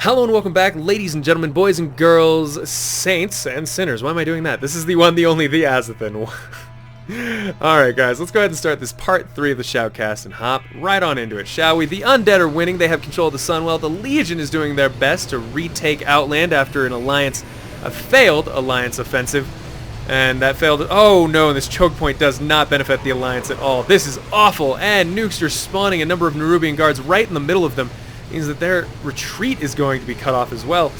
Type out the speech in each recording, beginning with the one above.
Hello and welcome back, ladies and gentlemen, boys and girls, saints and sinners. Why am I doing that? This is the one, the only, the Azothan. Alright guys, let's go ahead and start this part 3 of the Shoutcast and hop right on into it, shall we? The Undead are winning, they have control of the Sunwell. The Legion is doing their best to retake Outland after a failed alliance offensive. And that failed. Oh no, and this choke point does not benefit the alliance at all. This is awful, and nukes are spawning a number of Nerubian guards right in the middle of them. Means that their retreat is going to be cut off as well.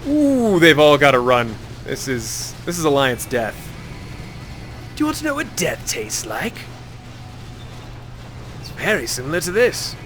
Ooh, they've all got to run. This is alliance death. Do you want to know what death tastes like? It's very similar to this.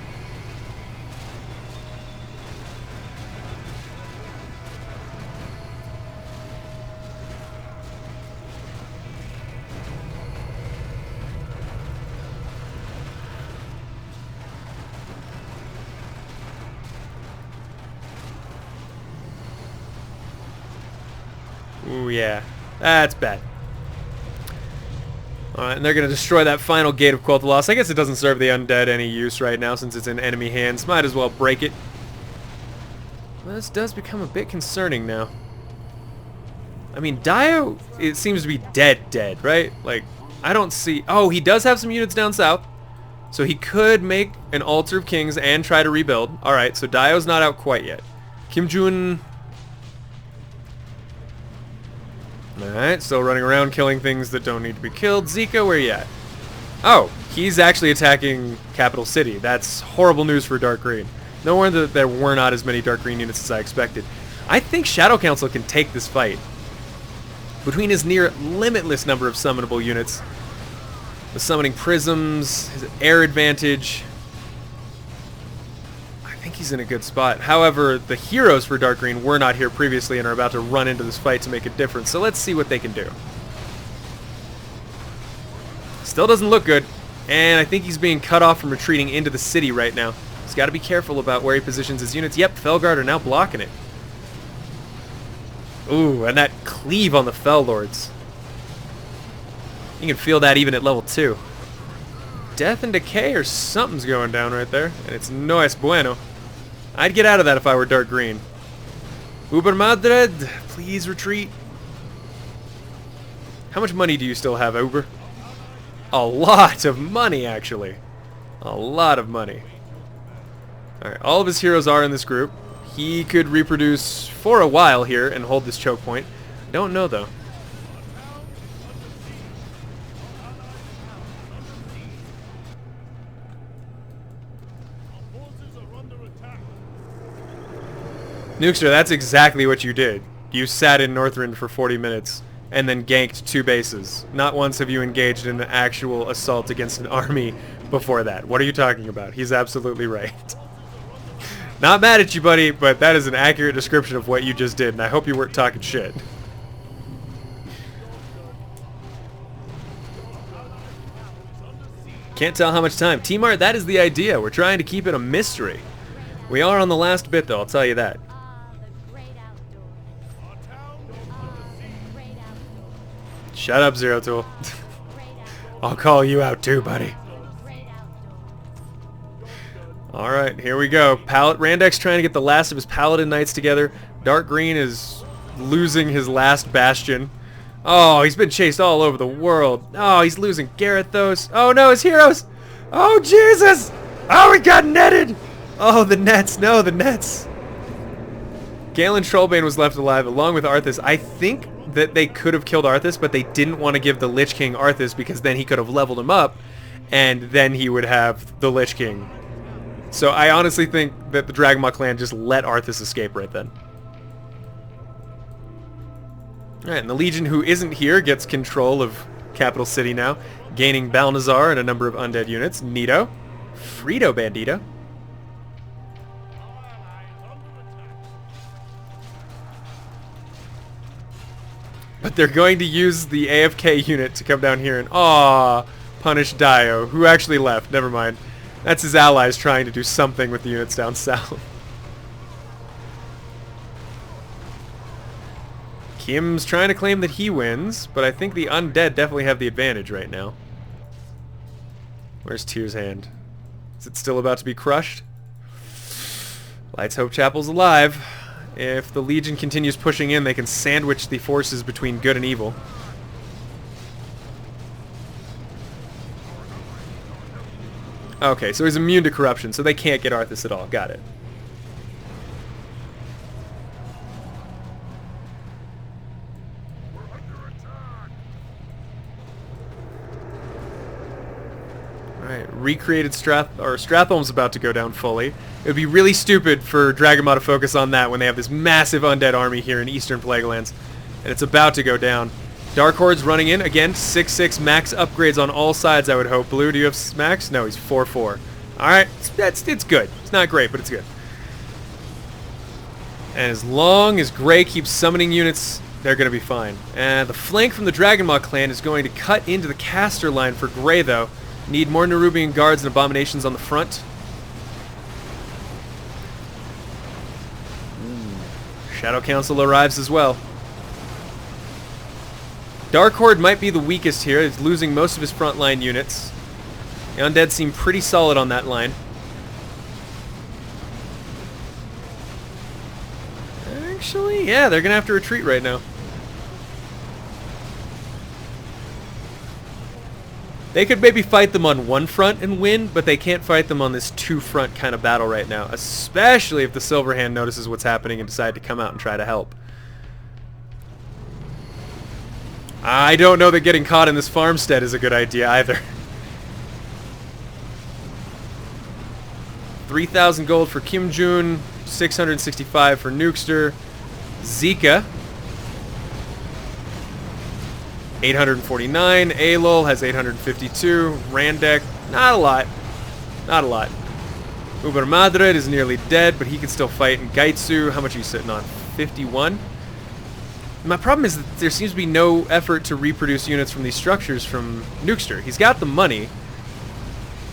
Ooh, yeah. That's bad. Alright, and they're going to destroy that final gate of Quel'Thalas. I guess it doesn't serve the undead any use right now since it's in enemy hands. Might as well break it. Well, this does become a bit concerning now. I mean, Dio, it seems to be dead, right? Like, I don't see... Oh, he does have some units down south. So he could make an Altar of Kings and try to rebuild. Alright, so Dio's not out quite yet. Kim Jun... Alright, still running around killing things that don't need to be killed. Zika, where you at? Oh, he's actually attacking Capital City. That's horrible news for Dark Green. No wonder that there were not as many Dark Green units as I expected. I think Shadow Council can take this fight. Between his near limitless number of summonable units, the summoning prisms, his air advantage, I think he's in a good spot. However, the heroes for Dark Green were not here previously and are about to run into this fight to make a difference. So let's see what they can do. Still doesn't look good. And I think he's being cut off from retreating into the city right now. He's got to be careful about where he positions his units. Yep, Felguard are now blocking it. Ooh, and that cleave on the Fel Lords. You can feel that even at level 2. Death and Decay or something's going down right there. And it's no es bueno. I'd get out of that if I were Dark Green. Uber Madrid, please retreat. How much money do you still have, Uber? A lot of money, actually. A lot of money. Alright, all of his heroes are in this group. He could reproduce for a while here and hold this choke point. Don't know, though. Nukester, that's exactly what you did. You sat in Northrend for 40 minutes and then ganked 2 bases. Not once have you engaged in an actual assault against an army before that. What are you talking about? He's absolutely right. Not mad at you, buddy, but that is an accurate description of what you just did, and I hope you weren't talking shit. Can't tell how much time. T-Mart, that is the idea. We're trying to keep it a mystery. We are on the last bit, though, I'll tell you that. Shut up, Zero Tool. I'll call you out too, buddy. Alright, here we go. Randek's trying to get the last of his Paladin Knights together. Dark Green is losing his last Bastion. Oh, he's been chased all over the world. Oh, he's losing Garethos. Oh no, his heroes! Oh, Jesus! Oh, he got netted! Oh, the nets. No, the nets. Galen Trollbane was left alive along with Arthas. I think that they could have killed Arthas, but they didn't want to give the Lich King Arthas because then he could have leveled him up, and then he would have the Lich King. So I honestly think that the Dragma clan just let Arthas escape right then. Alright, and the Legion, who isn't here, gets control of Capital City now, gaining Balnazar and a number of undead units. Nito. Frito Bandito. But they're going to use the AFK unit to come down here and, punish Dio, who actually left. Never mind. That's his allies trying to do something with the units down south. Kim's trying to claim that he wins, but I think the undead definitely have the advantage right now. Where's Tyr's hand? Is it still about to be crushed? Lights Hope Chapel's alive. If the Legion continues pushing in, they can sandwich the forces between good and evil. Okay, so he's immune to corruption, so they can't get Arthas at all. Got it. Alright, recreated Stratholme's about to go down fully. It would be really stupid for Dragonmaw to focus on that when they have this massive undead army here in Eastern Plaguelands. And it's about to go down. Dark Horde's running in. Again, 6/6 max upgrades on all sides, I would hope. Blue, do you have max? No, he's 4/4. Alright, it's good. It's not great, but it's good. And as long as Grey keeps summoning units, they're going to be fine. And the flank from the Dragonmaw clan is going to cut into the caster line for Grey, though. Need more Nerubian guards and abominations on the front. Shadow Council arrives as well. Dark Horde might be the weakest here. He's losing most of his frontline units. The undead seem pretty solid on that line. Actually, yeah, they're going to have to retreat right now. They could maybe fight them on one front and win, but they can't fight them on this two-front kind of battle right now, especially if the Silverhand notices what's happening and decide to come out and try to help. I don't know that getting caught in this farmstead is a good idea either. 3,000 gold for Kim Jun, 665 for Nukester. Zika, 849. Alol has 852. Randek, not a lot. Not a lot. Uber Madrid is nearly dead, but he can still fight. And Gaitsu, how much are you sitting on? 51? My problem is that there seems to be no effort to reproduce units from these structures from Nukester. He's got the money,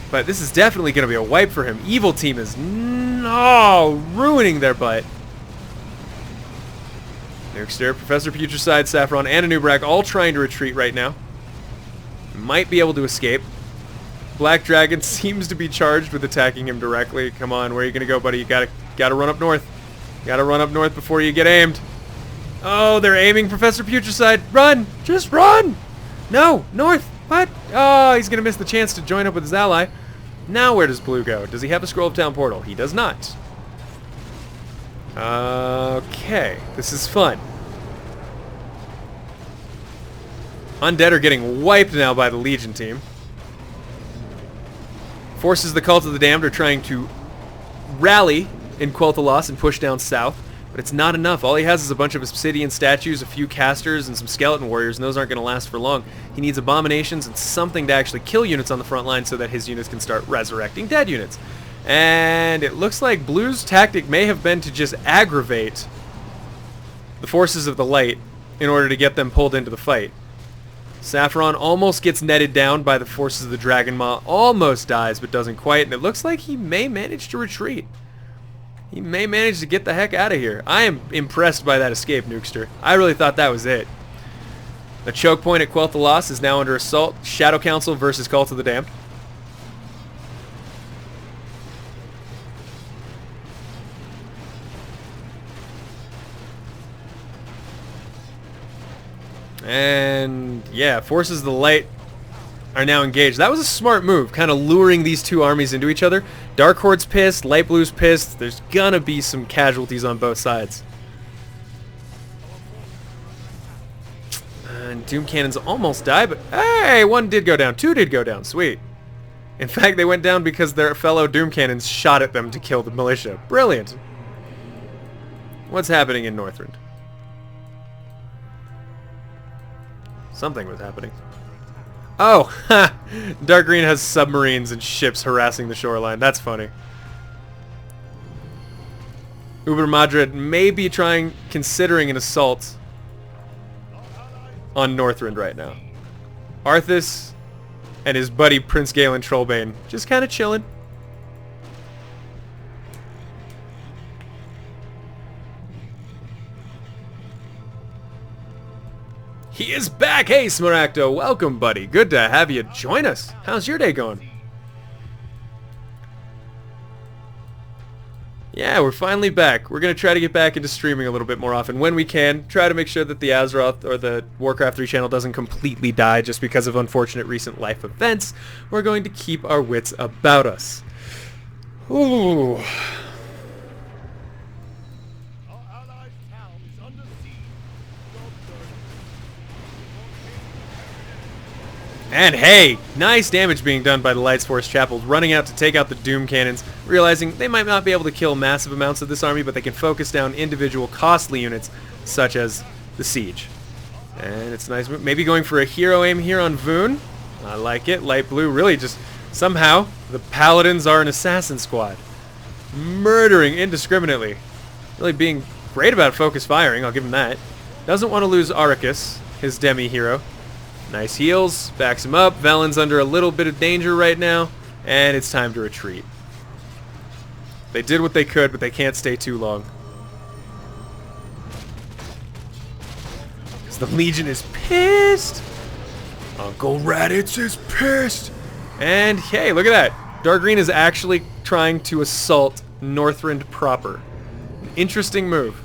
but this is definitely going to be a wipe for him. Evil Team is ruining their butt. Nukester, Professor Putricide, Saffron, and Anubrak all trying to retreat right now. Might be able to escape. Black Dragon seems to be charged with attacking him directly. Come on, where are you going to go, buddy? You gotta run up north. Gotta run up north before you get aimed. Oh, they're aiming Professor Putricide. Run! Just run! No! North! What? Oh, he's going to miss the chance to join up with his ally. Now where does Blue go? Does he have a Scroll of Town Portal? He does not. Okay. This is fun. Undead are getting wiped now by the Legion team. Forces of the Cult of the Damned are trying to rally in Quel'Thalas and push down south. But it's not enough. All he has is a bunch of obsidian statues, a few casters, and some skeleton warriors, and those aren't going to last for long. He needs abominations and something to actually kill units on the front line so that his units can start resurrecting dead units. And it looks like Blue's tactic may have been to just aggravate the forces of the light in order to get them pulled into the fight. Saffron almost gets netted down by the forces of the Dragonmaw, almost dies but doesn't quite, and it looks like he may manage to retreat. He may manage to get the heck out of here. I am impressed by that escape, Nukester. I really thought that was it. The choke point at Quel'Thalas is now under assault. Shadow Council versus Cult of the Damned. And yeah, Forces of the Light are now engaged. That was a smart move, kind of luring these two armies into each other. Dark Horde's pissed, Light Blue's pissed. There's gonna be some casualties on both sides. And Doom Cannons almost died, but hey, one did go down. Two did go down. Sweet. In fact, they went down because their fellow Doom Cannons shot at them to kill the militia. Brilliant. What's happening in Northrend? Something was happening. Oh, ha! Dark Green has submarines and ships harassing the shoreline. That's funny. Uber Madrid may be considering an assault on Northrend right now. Arthas and his buddy Prince Galen Trollbane just kind of chilling. He is back! Hey, Smaragdo! Welcome, buddy. Good to have you join us. How's your day going? Yeah, we're finally back. We're going to try to get back into streaming a little bit more often when we can. Try to make sure that the Azeroth or the Warcraft 3 channel doesn't completely die just because of unfortunate recent life events. We're going to keep our wits about us. Ooh. And hey, nice damage being done by the Lights Force Chapels, running out to take out the Doom Cannons, realizing they might not be able to kill massive amounts of this army, but they can focus down individual costly units, such as the Siege. And it's a nice move. Maybe going for a hero aim here on Voon. I like it. Light blue, really just somehow the Paladins are an assassin squad. Murdering indiscriminately. Really being great about focus firing, I'll give him that. Doesn't want to lose Arrakis, his demi-hero. Nice heals, backs him up. Velen's under a little bit of danger right now, and it's time to retreat. They did what they could, but they can't stay too long. Because the Legion is pissed. Uncle Raditz is pissed. And hey, look at that. Dark Green is actually trying to assault Northrend proper. Interesting move.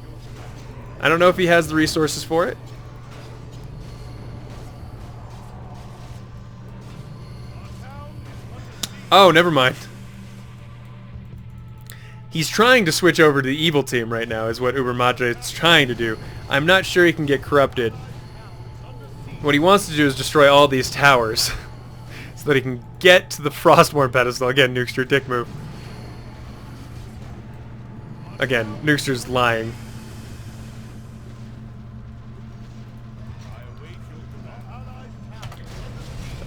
I don't know if he has the resources for it. Oh, never mind. He's trying to switch over to the evil team right now, is what Uber Madre is trying to do. I'm not sure he can get corrupted. What he wants to do is destroy all these towers so that he can get to the Frostmourne pedestal. Again, Nukester dick move. Again, Nukester's lying.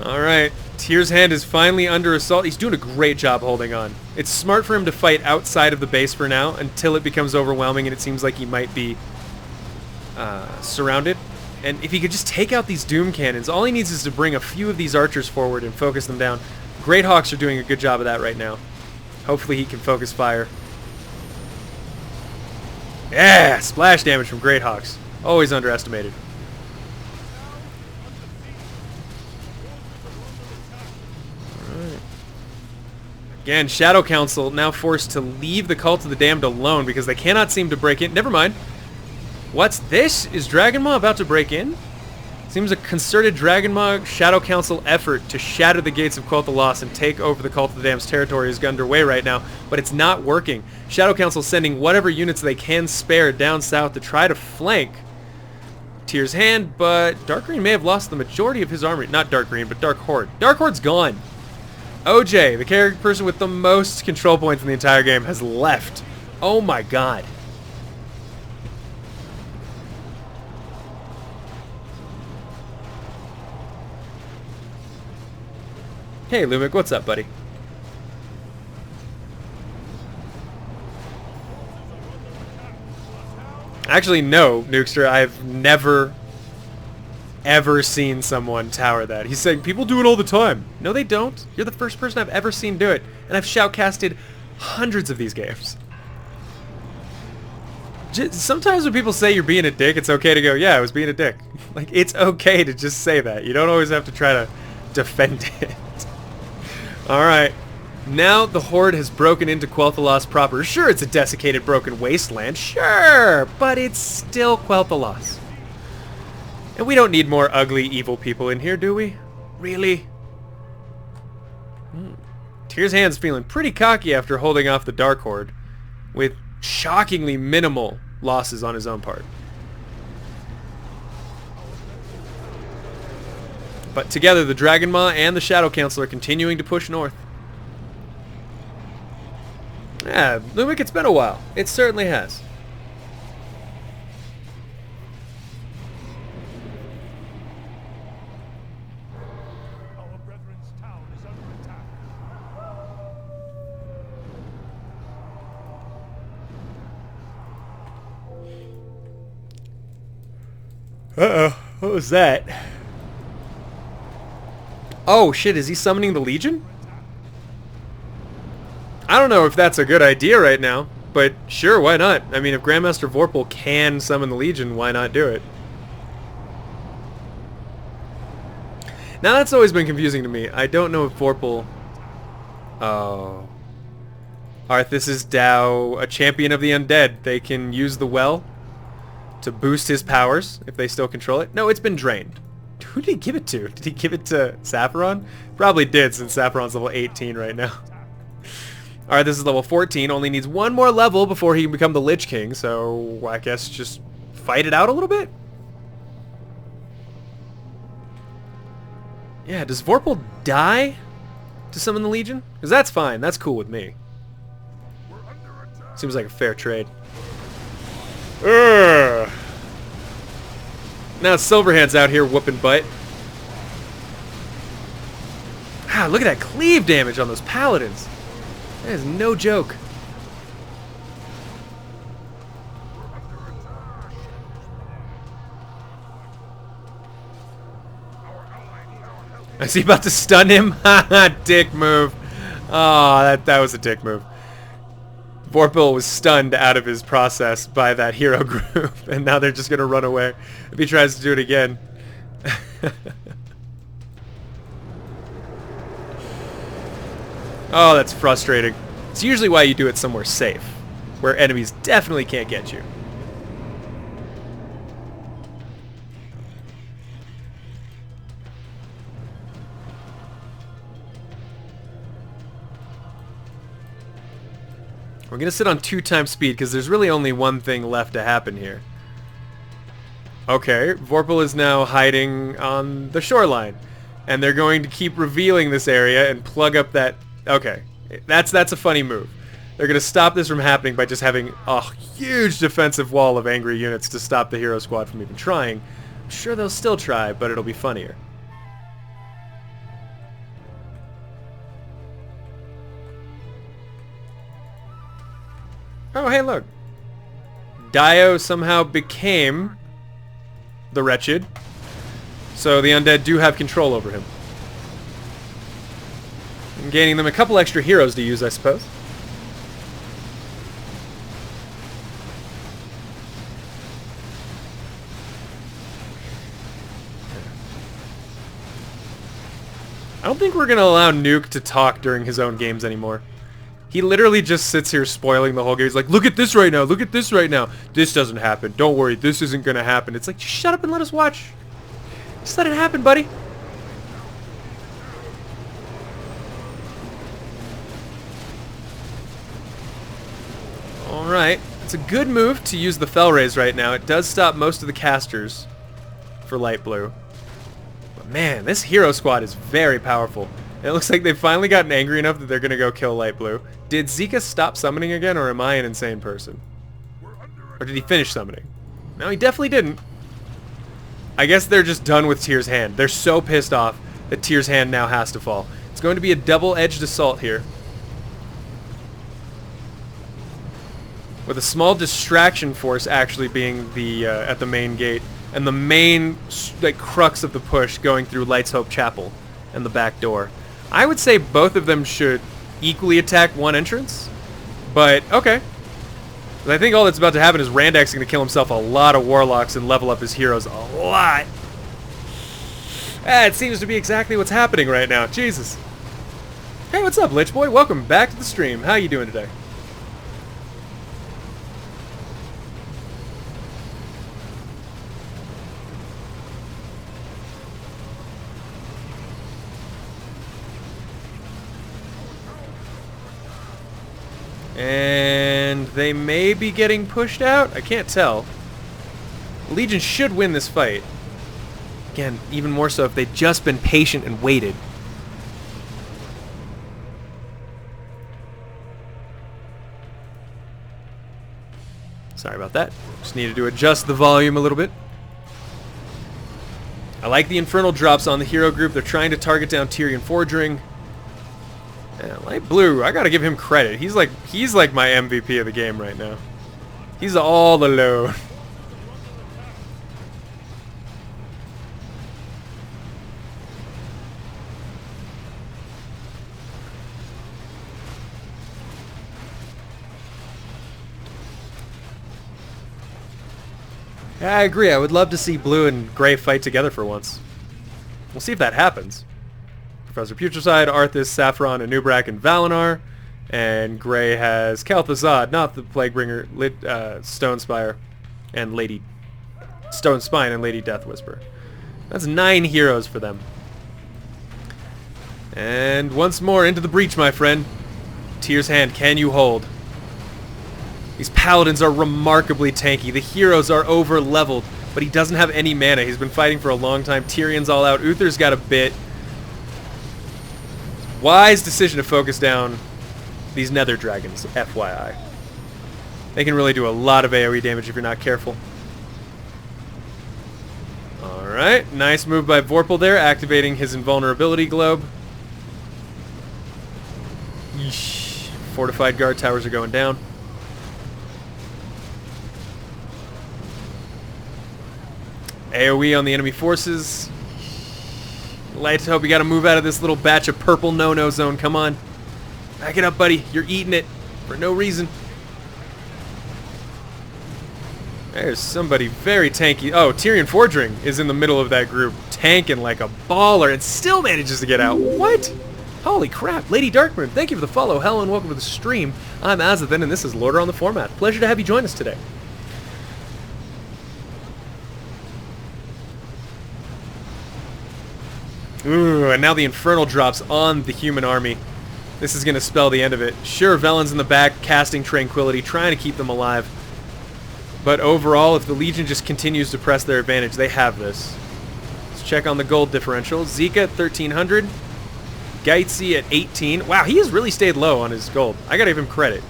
Alright. Tyr's hand is finally under assault. He's doing a great job holding on. It's smart for him to fight outside of the base for now until it becomes overwhelming and it seems like he might be surrounded. And if he could just take out these Doom Cannons, all he needs is to bring a few of these archers forward and focus them down. Great Hawks are doing a good job of that right now. Hopefully he can focus fire. Yeah! Splash damage from Great Hawks. Always underestimated. Again, Shadow Council now forced to leave the Cult of the Damned alone because they cannot seem to break in. Never mind. What's this? Is Dragonmaw about to break in? Seems a concerted Dragonmaw Shadow Council effort to shatter the gates of Cult of Loss and take over the Cult of the Damned's territory is underway right now, but it's not working. Shadow Council sending whatever units they can spare down south to try to flank Tyr's hand, but Dark Green may have lost the majority of his army. Not Dark Green, but Dark Horde. Dark Horde's gone. OJ, the character person with the most control points in the entire game, has left. Oh my god. Hey Lumic, what's up, buddy? Actually, no, Nukester, I've never ever seen someone tower that. He's saying, people do it all the time. No, they don't. You're the first person I've ever seen do it. And I've shoutcasted hundreds of these games. Sometimes when people say you're being a dick, it's okay to go, yeah, I was being a dick. Like, it's okay to just say that. You don't always have to try to defend it. Alright. Now the Horde has broken into Quel'Thalas proper. Sure, it's a desiccated, broken wasteland. Sure, but it's still Quel'Thalas. And we don't need more ugly, evil people in here, do we? Really? Tyr's hand's feeling pretty cocky after holding off the Dark Horde, with shockingly minimal losses on his own part. But together, the Dragonmaw and the Shadow Council are continuing to push north. Yeah, Lumic, it's been a while. It certainly has. Uh-oh. What was that? Oh, shit. Is he summoning the Legion? I don't know if that's a good idea right now, but sure, why not? I mean, if Grandmaster Vorpal can summon the Legion, why not do it? Now, that's always been confusing to me. I don't know if Vorpal... Oh. Arthas is Tao, a champion of the undead. They can use the well to boost his powers if they still control it. No, it's been drained. Who did he give it to? Did he give it to Sapphiron? Probably did, since Sapphiron's level 18 right now. Alright, this is level 14. Only needs one more level before he can become the Lich King, so I guess just fight it out a little bit? Yeah, does Vorpal die to summon the Legion? Because that's fine. That's cool with me. Seems like a fair trade. Urgh. Now Silverhand's out here whooping butt. Ah, look at that cleave damage on those paladins. That is no joke. Is he about to stun him? Haha, dick move. Oh, that was a dick move. Vorpal was stunned out of his process by that hero group, and now they're just going to run away if he tries to do it again. Oh, that's frustrating. It's usually why you do it somewhere safe, where enemies definitely can't get you. We're going to sit on 2x speed because there's really only one thing left to happen here. Okay, Vorpal is now hiding on the shoreline. And they're going to keep revealing this area and plug up that... Okay, that's a funny move. They're going to stop this from happening by just having a huge defensive wall of angry units to stop the hero squad from even trying. I'm sure they'll still try, but it'll be funnier. Oh, hey, look. Dio somehow became the Wretched, so the undead do have control over him. And gaining them a couple extra heroes to use, I suppose. I don't think we're going to allow Nuke to talk during his own games anymore. He literally just sits here spoiling the whole game. He's like, look at this right now, look at this right now. This doesn't happen. Don't worry, this isn't going to happen. It's like, just shut up and let us watch. Just let it happen, buddy. Alright. It's a good move to use the Fell Rays right now. It does stop most of the casters for Light Blue. But man, this hero squad is very powerful. It looks like they've finally gotten angry enough that they're going to go kill Light Blue. Did Zika stop summoning again, or am I an insane person? Or did he finish summoning? No, he definitely didn't. I guess they're just done with Tyr's hand. They're so pissed off that Tyr's hand now has to fall. It's going to be a double-edged assault here. With a small distraction force actually being the at the main gate, and the main crux of the push going through Light's Hope Chapel and the back door. I would say both of them should equally attack one entrance, but okay. I think all that's about to happen is Randak's going to kill himself a lot of warlocks and level up his heroes a lot. It seems to be exactly what's happening right now. Jesus. Hey, what's up, Lich Boy? Welcome back to the stream. How you doing today? And they may be getting pushed out? I can't tell. Legion should win this fight. Again, even more so if they'd just been patient and waited. Sorry about that. Just needed to adjust the volume a little bit. I like the Infernal drops on the hero group. They're trying to target down Tyrion Forgering. Yeah, Light Blue, I gotta give him credit. He's like my MVP of the game right now. He's all alone. Yeah, I agree. I would love to see Blue and Gray fight together for once. We'll see if that happens. Professor Putricide, Arthas, Saffron, Anubrak, and Valinar. And Gray has Kalthazad, not the Plaguebringer, Stone Spire, and Lady Stone Spine and Lady Death Whisper. That's 9 heroes for them. And once more into the breach, my friend. Tyr's Hand, can you hold? These paladins are remarkably tanky. The heroes are over-leveled, but he doesn't have any mana. He's been fighting for a long time. Tyrion's all out. Uther's got a bit. Wise decision to focus down these Nether Dragons, FYI. They can really do a lot of AoE damage if you're not careful. Alright, nice move by Vorpal there, activating his invulnerability globe. Yeesh. Fortified guard towers are going down. AoE on the enemy forces. Light Hope, you gotta move out of this little batch of purple no-no zone. Come on. Back it up, buddy. You're eating it for no reason. There's somebody very tanky. Oh, Tyrion Fordring is in the middle of that group, tanking like a baller and still manages to get out. What? Holy crap. Lady Darkmoon, thank you for the follow. Hello and welcome to the stream. I'm Azothan and this is Lordaeron the Foremath. Pleasure to have you join us today. Ooh, and now the Infernal drops on the human army. This is going to spell the end of it. Sure, Velen's in the back, casting Tranquility, trying to keep them alive. But overall, if the Legion just continues to press their advantage, they have this. Let's check on the gold differential. Zika at 1,300. Geitzi at 18. Wow, he has really stayed low on his gold. I got to give him credit.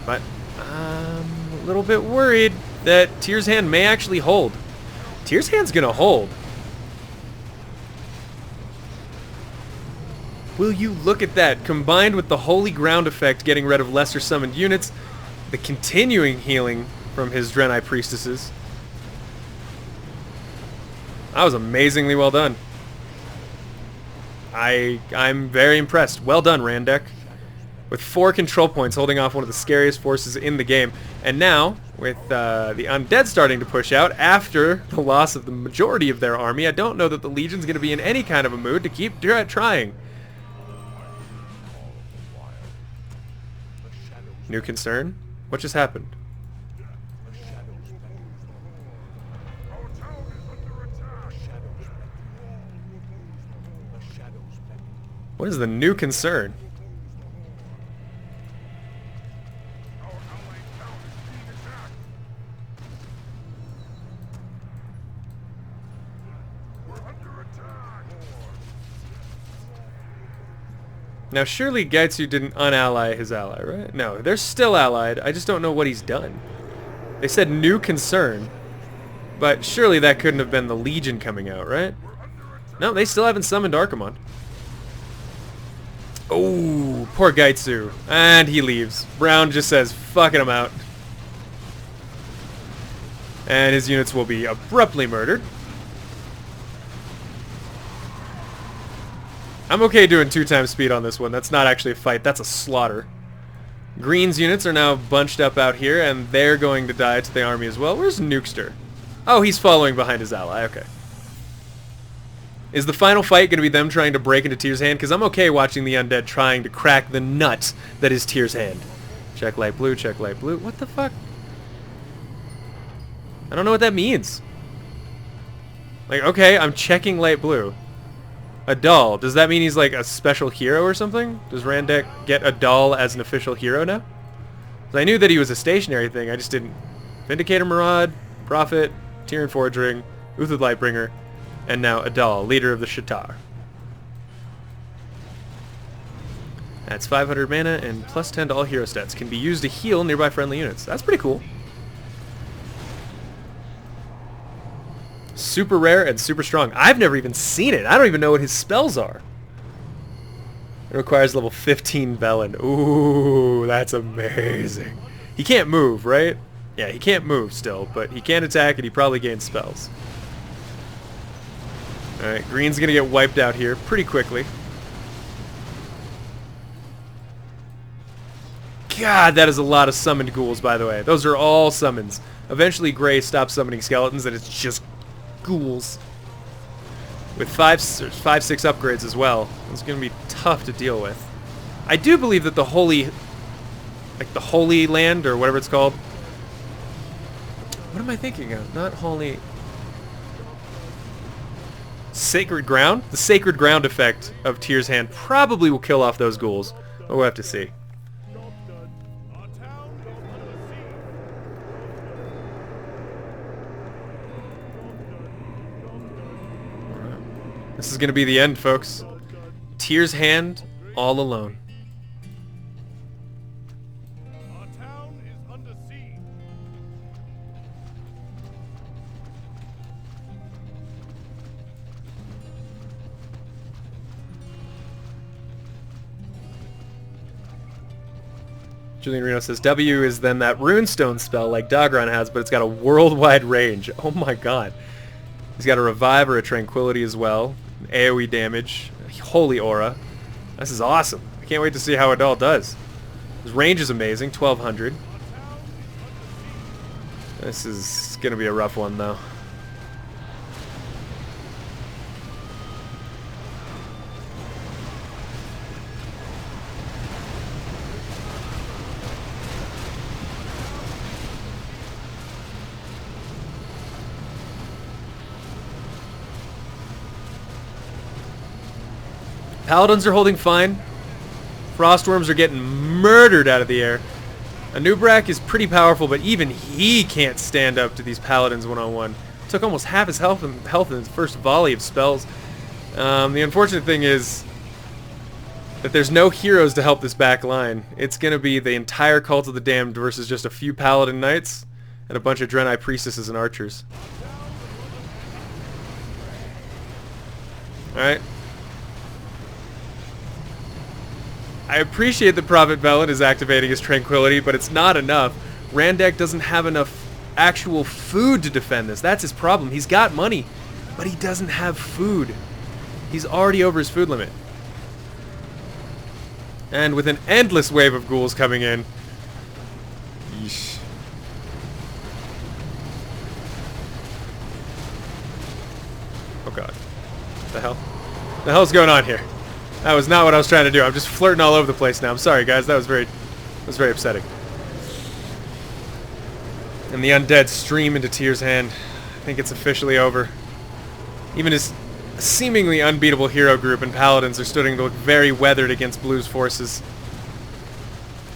But I'm a little bit worried that Tyr's Hand may actually hold. Tyr's Hand's going to hold. Will you look at that, combined with the Holy Ground effect getting rid of lesser summoned units, the continuing healing from his Draenei Priestesses. That was amazingly well done. I'm very impressed. Well done, Randek. With 4 control points holding off one of the scariest forces in the game. And now, with the Undead starting to push out after the loss of the majority of their army, I don't know that the Legion's going to be in any kind of a mood to keep trying. New concern? What just happened? What is the new concern? Now, surely Gaitsu didn't unally his ally, right? No, they're still allied. I just don't know what he's done. They said new concern, but surely that couldn't have been the Legion coming out, right? No, they still haven't summoned Archimonde. Oh, poor Gaitsu. And he leaves. Brown just says, fucking him out. And his units will be abruptly murdered. I'm okay doing 2 times speed on this one. That's not actually a fight. That's a slaughter. Green's units are now bunched up out here, and they're going to die to the army as well. Where's Nukester? Oh, he's following behind his ally. Okay. Is the final fight going to be them trying to break into Tyr's Hand? Because I'm okay watching the undead trying to crack the nut that is Tyr's Hand. Check light blue, check light blue. What the fuck? I don't know what that means. Like, okay, I'm checking light blue. Adal. Does that mean he's like a special hero or something? Does Randek get Adal as an official hero now? 'Cause I knew that he was a stationary thing. I just didn't. Vindicator Marad, Prophet, Tyrion Fordring, Uthid Lightbringer, and now Adal, leader of the Shatar. That's 500 mana and plus 10 to all hero stats. Can be used to heal nearby friendly units. That's pretty cool. Super rare and super strong. I've never even seen it. I don't even know what his spells are. It requires level 15 Velen. Ooh, that's amazing. He can't move, right? Yeah, he can't move still, but he can attack and he probably gains spells. Alright, green's gonna get wiped out here pretty quickly. God, that is a lot of summoned ghouls, by the way. Those are all summons. Eventually Grey stops summoning skeletons and it's just ghouls. With 5, 6 upgrades as well. It's going to be tough to deal with. I do believe that the Holy... like the Holy Land, or whatever it's called. What am I thinking of? Not Holy... Sacred Ground? The Sacred Ground effect of Tyr's Hand probably will kill off those ghouls. But we'll have to see. This is going to be the end, folks. Tyr's Hand, all alone. Our town is under siege. Julian Reno says, W is then that runestone spell like Dagron has, but it's got a worldwide range. Oh my god. He's got a revive or a tranquility as well. AoE damage. Holy aura. This is awesome. I can't wait to see how it all does. His range is amazing, 1200. This is going to be a rough one though. Paladins are holding fine. Frostworms are getting murdered out of the air. Anubrak is pretty powerful, but even he can't stand up to these Paladins one-on-one. Took almost half his health in his first volley of spells. The unfortunate thing is that there's no heroes to help this back line. It's going to be the entire Cult of the Damned versus just a few Paladin Knights and a bunch of Draenei Priestesses and Archers. Alright. I appreciate that Prophet Velen is activating his Tranquility, but it's not enough. Randek doesn't have enough actual food to defend this. That's his problem. He's got money, but he doesn't have food. He's already over his food limit. And with an endless wave of ghouls coming in... Yeesh. Oh god. What the hell? What the hell's going on here? That was not what I was trying to do. I'm just flirting all over the place now. I'm sorry, guys. That was very upsetting. And the undead stream into Tyr's Hand. I think it's officially over. Even his seemingly unbeatable hero group and paladins are starting to look very weathered against Blue's forces.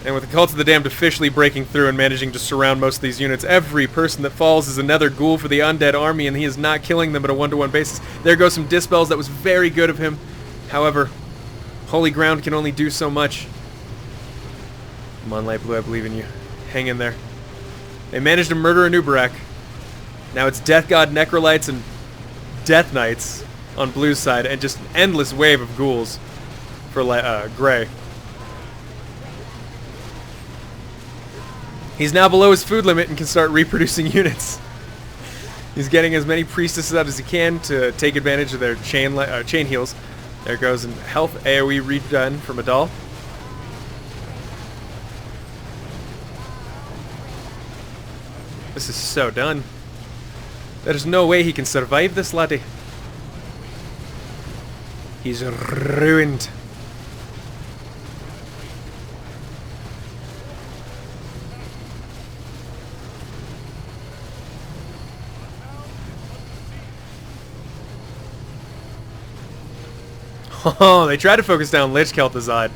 And with the Cult of the Damned officially breaking through and managing to surround most of these units, every person that falls is another ghoul for the undead army, and he is not killing them at a one-to-one basis. There goes some dispels. That was very good of him. However, Holy Ground can only do so much. Come on, Light Blue, I believe in you. Hang in there. They managed to murder Anubarak. Now it's Death God Necrolytes and Death Knights on Blue's side, and just an endless wave of ghouls for Gray. He's now below his food limit and can start reproducing units. He's getting as many priestesses out as he can to take advantage of their chain heals. There goes in health AoE redone from Adal. This is so done. There's no way he can survive this, laddie. He's ruined. Oh, they tried to focus down Lich Kel'Thuzad.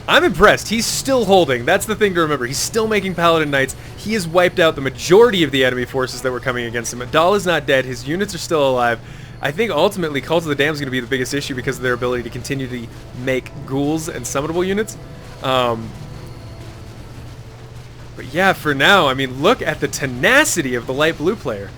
I'm impressed. He's still holding. That's the thing to remember. He's still making Paladin Knights. He has wiped out the majority of the enemy forces that were coming against him. Adal is not dead. His units are still alive. I think ultimately Cult of the Damned is going to be the biggest issue because of their ability to continue to make ghouls and summonable units. But yeah, for now, I mean, look at the tenacity of the light blue player.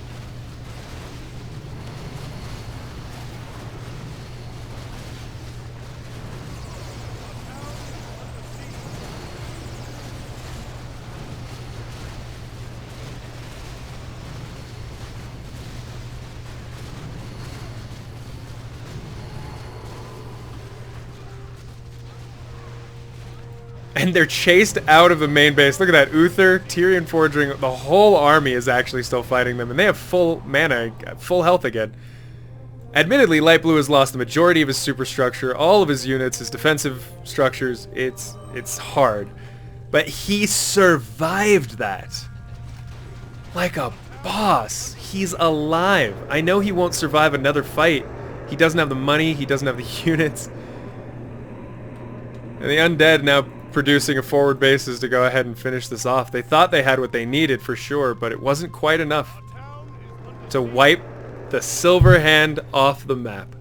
And they're chased out of the main base. Look at that. Uther, Tyrion Forging, the whole army is actually still fighting them. And they have full mana, full health again. Admittedly, Light Blue has lost the majority of his superstructure, all of his units, his defensive structures. It's hard. But he survived that. Like a boss. He's alive. I know he won't survive another fight. He doesn't have the money, he doesn't have the units. And the undead now producing a forward bases to go ahead and finish this off. They thought they had what they needed for sure, but it wasn't quite enough to wipe the Silver Hand off the map.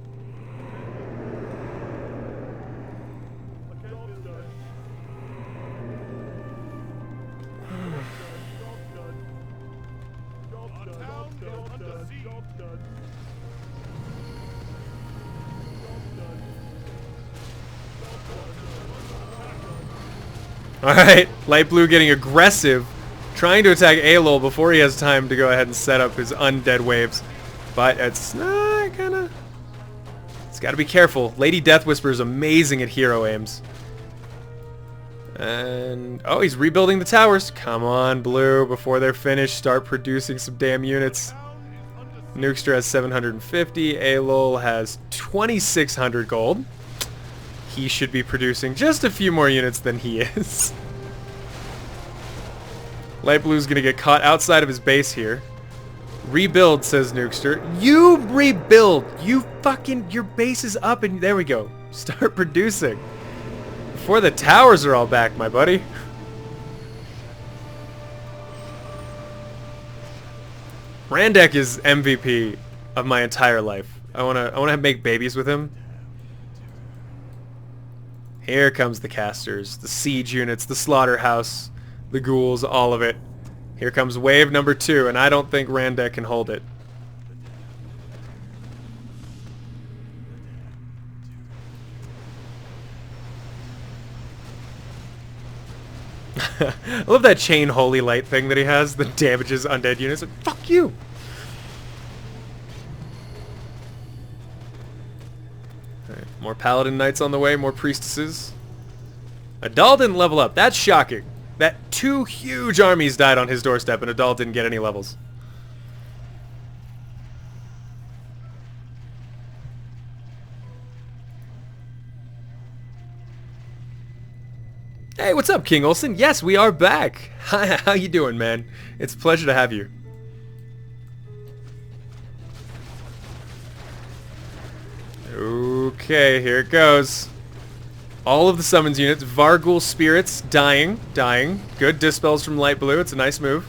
Alright, Light Blue getting aggressive, trying to attack Alola before he has time to go ahead and set up his undead waves. But it's kinda... It's gotta be careful. Lady Death Whisper is amazing at hero aims. And... oh, he's rebuilding the towers. Come on, Blue, before they're finished, start producing some damn units. Nukester has 750, Alola has 2,600 gold. He should be producing just a few more units than he is. Light Blue's gonna get caught outside of his base here. Rebuild, says Nukester. You rebuild! You fucking... your base is up and there we go. Start producing. Before the towers are all back, my buddy. Randek is MVP of my entire life. I wanna make babies with him. Here comes the casters, the siege units, the slaughterhouse, the ghouls, all of it. Here comes wave number 2, and I don't think Randek can hold it. I love that chain holy light thing that he has that damages undead units. Like, fuck you! More Paladin Knights on the way, more Priestesses. Adal didn't level up. That's shocking. That 2 huge armies died on his doorstep and Adal didn't get any levels. Hey, what's up, King Olsen? Yes, we are back. Hi, how you doing, man? It's a pleasure to have you. Okay, here it goes. All of the summons units. Varghul spirits dying. Good dispels from Light Blue. It's a nice move.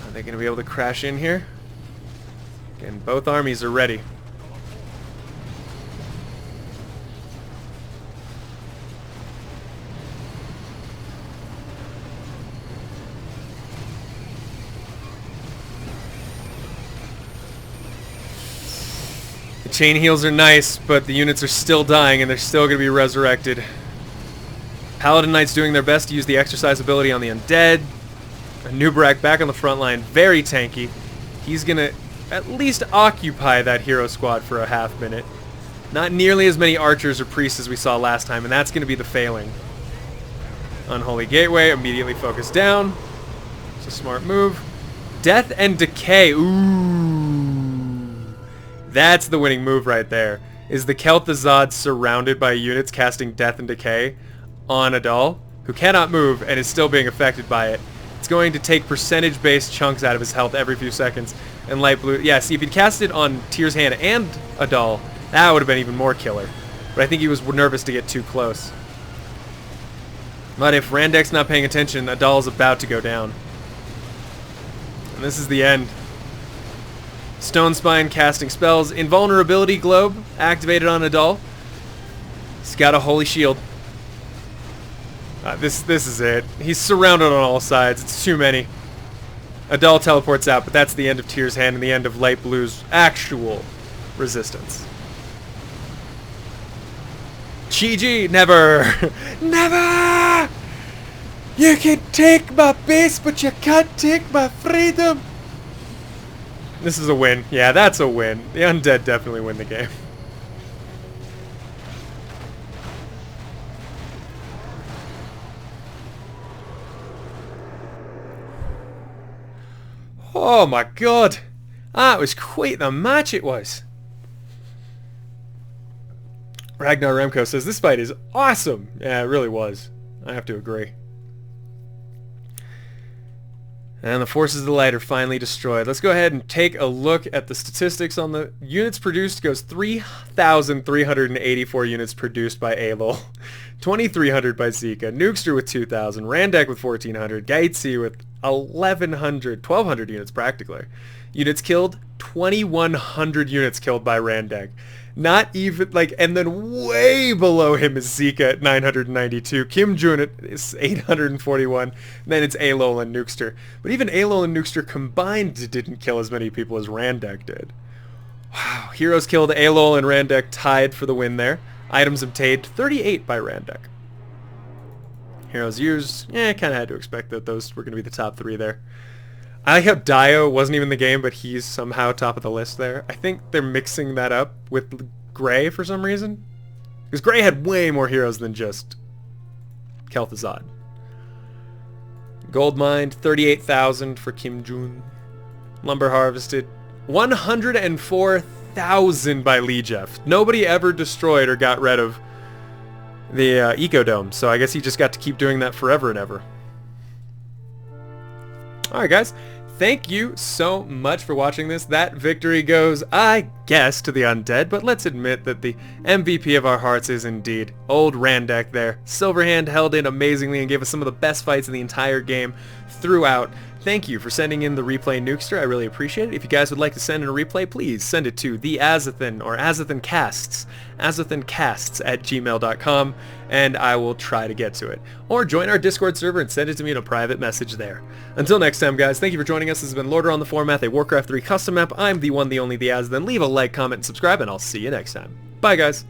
Are they going to be able to crash in here? Again, both armies are ready. Chain heals are nice, but the units are still dying and they're still going to be resurrected. Paladin Knights doing their best to use the exercise ability on the undead. Nubarak back on the front line, very tanky. He's going to at least occupy that hero squad for a half minute. Not nearly as many archers or priests as we saw last time, and that's going to be the failing. Unholy Gateway, immediately focus down. It's a smart move. Death and Decay, ooh. That's the winning move right there. Is the Kel'Thuzad surrounded by units casting Death and Decay on Adal, who cannot move and is still being affected by it. It's going to take percentage-based chunks out of his health every few seconds. And Light Blue, yeah, see, if he'd cast it on Tyr's Hand and Adal, that would have been even more killer. But I think he was nervous to get too close. But if Randek's not paying attention, Adal's about to go down. And this is the end. Stone Spine casting spells. Invulnerability Globe activated on Adal. He's got a Holy Shield. This is it. He's surrounded on all sides. It's too many. Adal teleports out, but that's the end of Tyr's Hand and the end of Light Blue's actual resistance. GG! Never! Never! You can take my base, but you can't take my freedom! This is a win. Yeah, that's a win. The undead definitely win the game. Oh my god! Ah, it was quite the match it was. Ragnar Remco says, this fight is awesome. Yeah, it really was. I have to agree. And the forces of the light are finally destroyed. Let's go ahead and take a look at the statistics on the units produced. Goes 3,384 units produced by Alol, 2,300 by Zika, Nukester with 2,000, Randek with 1,400, Gaitzi with 1,200 units practically. Units killed, 2,100 units killed by Randek. Not even, like, and then way below him is Zika at 992, Kim Jun at 841, and then it's Alol and Nukester. But even Alol and Nukester combined didn't kill as many people as Randek did. Wow, heroes killed, Alol and Randek tied for the win there. Items obtained, 38 by Randek. Heroes used, kind of had to expect that those were going to be the top three there. I like how Dio wasn't even in the game, but he's somehow top of the list there. I think they're mixing that up with Gray for some reason. Because Gray had way more heroes than just Kel'Thuzad. Gold mined, 38,000 for Kim Jun. Lumber harvested, 104,000 by Lee Jeff. Nobody ever destroyed or got rid of the Ecodome, so I guess he just got to keep doing that forever and ever. Alright guys, thank you so much for watching this. That victory goes, I guess, to the undead, but let's admit that the MVP of our hearts is indeed old Randek there. Silverhand held in amazingly and gave us some of the best fights in the entire game throughout. Thank you for sending in the replay, Nukester. I really appreciate it. If you guys would like to send in a replay, please send it to the Azothan or Azothancasts, azothancasts@gmail.com, and I will try to get to it. Or join our Discord server and send it to me in a private message there. Until next time, guys, thank you for joining us. This has been Lordaeron the Foremath, a Warcraft 3 custom map. I'm the one, the only, the Azothan. Leave a like, comment, and subscribe, and I'll see you next time. Bye, guys.